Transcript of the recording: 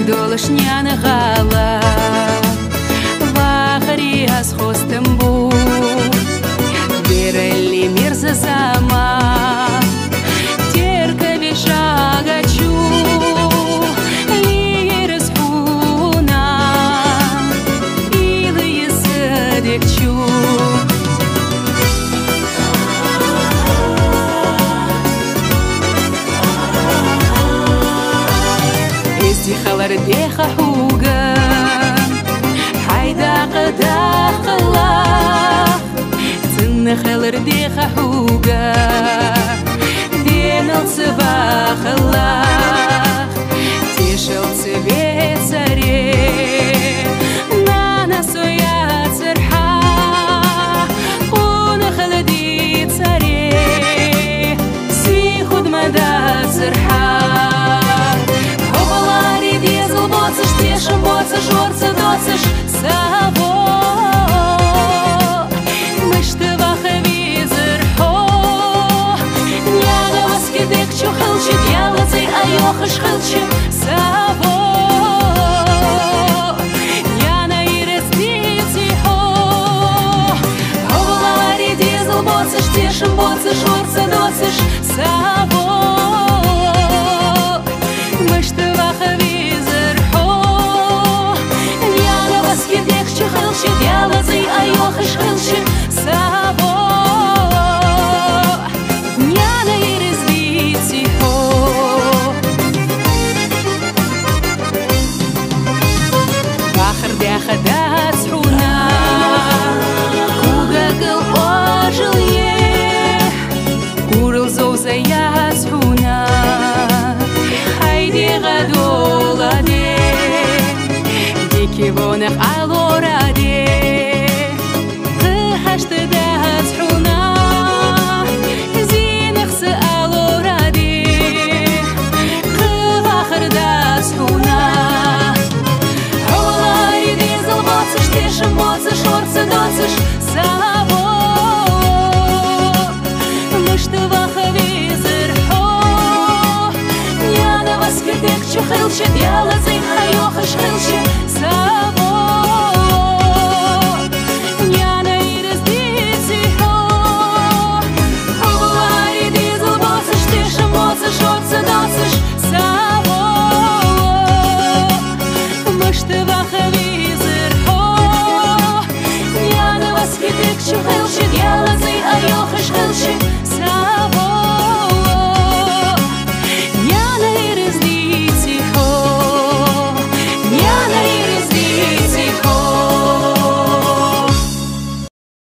dolășneană hala Vahări as hostem bu Vireli mirza zama Tercă veșaga ciu Liris huna Ilă iesă decciu خلر ديخ حوقا حيدا قداق الله تن خلر ديخ حوقا دين الصباح الله تيشل تبيت سري نانا سويات سرحا ونخل ديت سري سيخد مدى سرحا Тешим, боцаш, жорца, доцаш, саво Мыштываха визер, хо Няга васкедек, чо хылчы, дьялацей, айохаш хылчы, саво Няна ирес дици, хо Ховалари дизел, боцаш, тешим, боцаш, жорца, доцаш, саво Мыштываха визер, Хылчы, дьялацей, айохаш хылчы, саво Няна ирес дици, хо Бахыр дяха дац хуна Куга гыл ожил е Курыл зоуза яц хуна Хайди гадоладе Дики вонах алораде Хашты дац хуна Зинахс алораде Бахыр дац хуна Ховалари дизел боцаш, тешим боцаш, орца доцаш, саво Мыштываха визер, хо Няна васкедек, чо хылчы, дьялацей, айохаш хылчы